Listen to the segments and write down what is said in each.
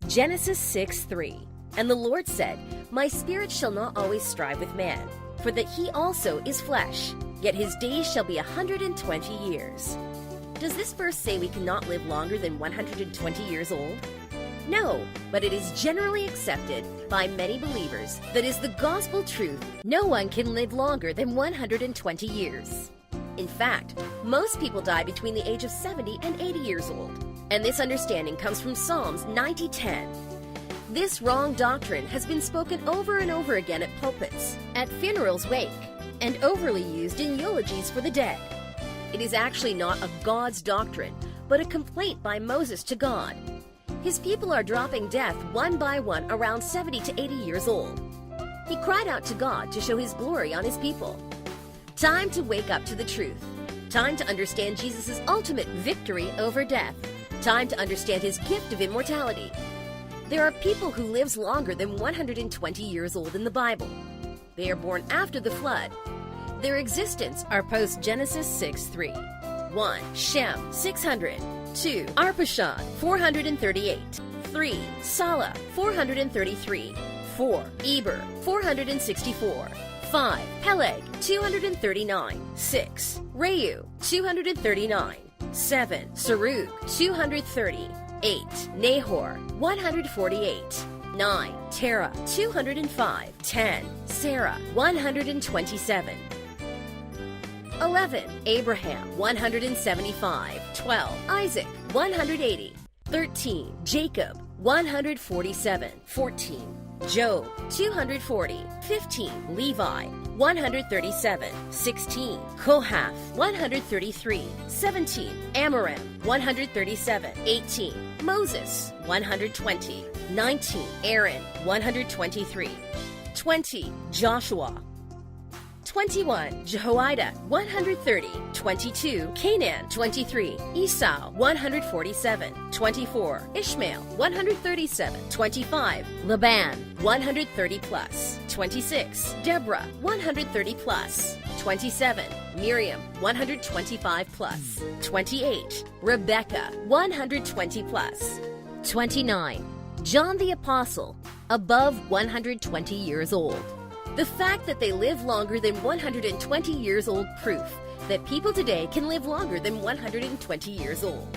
Genesis 6:3. And the Lord said, My spirit shall not always strive with man, for that he also is flesh, yet his days shall be 120 years. Does this verse say we cannot live longer than 120 years old? No, but it is generally accepted by many believers that is the gospel truth. No one can live longer than 120 years. In fact, most people die between the age of 70 and 80 years old. And this understanding comes from Psalms 90:10. This wrong doctrine has been spoken over and over again at pulpits, at funerals' wake, and overly used in eulogies for the dead. It is actually not a God's doctrine, but a complaint by Moses to God. His people are dropping death one by one around 70 to 80 years old. He cried out to God to show his glory on his people. Time to wake up to the truth. Time to understand Jesus' ultimate victory over death. Time to understand his gift of immortality. There are people who lives longer than 120 years old in the Bible. They are born after the flood. Their existence are post-Genesis 6:3. 1. Shem, 600. 2. Arpachshad, 438. 3. Salah, 433. 4. Eber, 464. 5. Peleg, 239. 6. Reu, 239. 7. Serug, 230. 8. Nahor, 148. 9. Terah, 205. 10. Sarah, 127. 11. Abraham, 175. 12. Isaac, 180. 13. Jacob, 147. 14. Job, 240. 15. Levi, 137. 16. Kohath, 133. 17. Amram, 137. 18. Moses, 120. 19. Aaron, 123. 20. Joshua. 21. Jehoiada, 130. 22. Canaan, 23. Esau, 147. 24. Ishmael, 137. 25. Laban, 130 plus. 26. Deborah, 130 plus. 27. Miriam, 125 plus. 28. Rebecca, 120 plus. 29. John the Apostle, above 120 years old. The fact that they live longer than 120 years old proof that people today can live longer than 120 years old.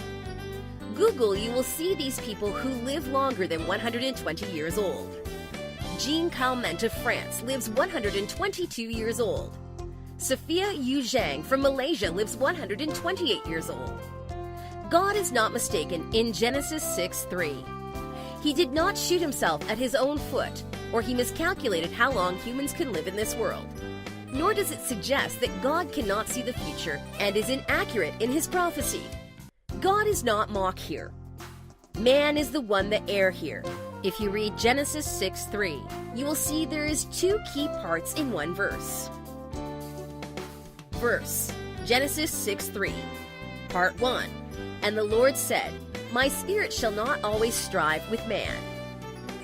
Google, you will see these people who live longer than 120 years old. Jean Calment of France lives 122 years old. Sophia Yu Zhang from Malaysia lives 128 years old. God is not mistaken in Genesis 6:3. He did not shoot himself at his own foot, or he miscalculated how long humans can live in this world. Nor does it suggest that God cannot see the future and is inaccurate in his prophecy. God is not mocked here. Man is the one that err here. If you read Genesis 6:3, you will see there is two key parts in one verse. Verse, Genesis 6:3, Part 1. And the Lord said, My spirit shall not always strive with man.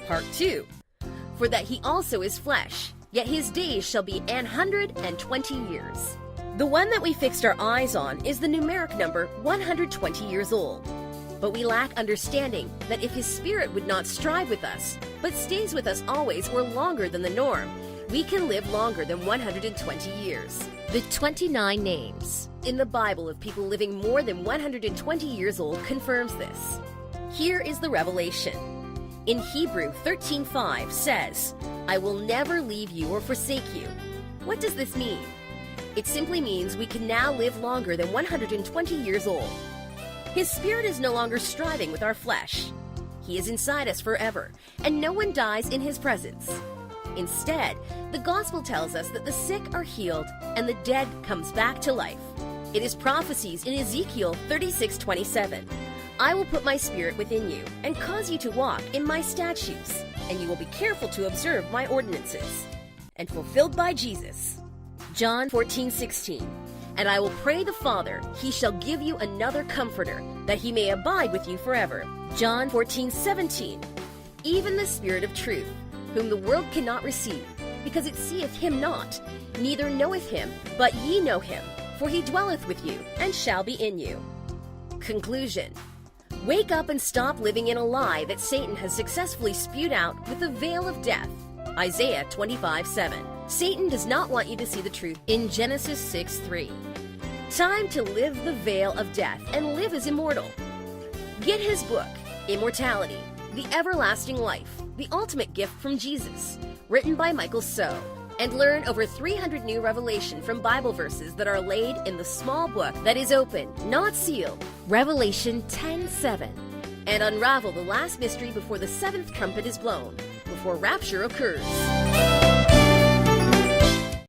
Part 2. For that he also is flesh, yet his days shall be 120 years. The one that we fixed our eyes on is the numeric number 120 years old. But we lack understanding that if his spirit would not strive with us, but stays with us always or longer than the norm, we can live longer than 120 years. The 29 names in the Bible of people living more than 120 years old confirms this. Here is the revelation. In Hebrew 13:5 says, I will never leave you or forsake you. What does this mean? It simply means we can now live longer than 120 years old. His spirit is no longer striving with our flesh. He is inside us forever, and no one dies in his presence. Instead, the gospel tells us that the sick are healed and the dead comes back to life. It is prophecies in Ezekiel 36:27. I will put my spirit within you and cause you to walk in my statutes, and you will be careful to observe my ordinances. And fulfilled by Jesus. John 14:16. And I will pray the Father, he shall give you another comforter, that he may abide with you forever. John 14:17. Even the Spirit of truth, whom the world cannot receive, because it seeth him not, neither knoweth him, but ye know him, for he dwelleth with you, and shall be in you. Conclusion. Wake up and stop living in a lie that Satan has successfully spewed out with the veil of death. Isaiah 25:7. Satan does not want you to see the truth in Genesis 6:3. Time to live the veil of death and live as immortal. Get his book, Immortality, The Everlasting Life, the ultimate gift from Jesus, written by Michael So, and learn over 300 new revelation from Bible verses that are laid in the small book that is open, not sealed, Revelation 10:7, and unravel the last mystery before the seventh trumpet is blown, before rapture occurs.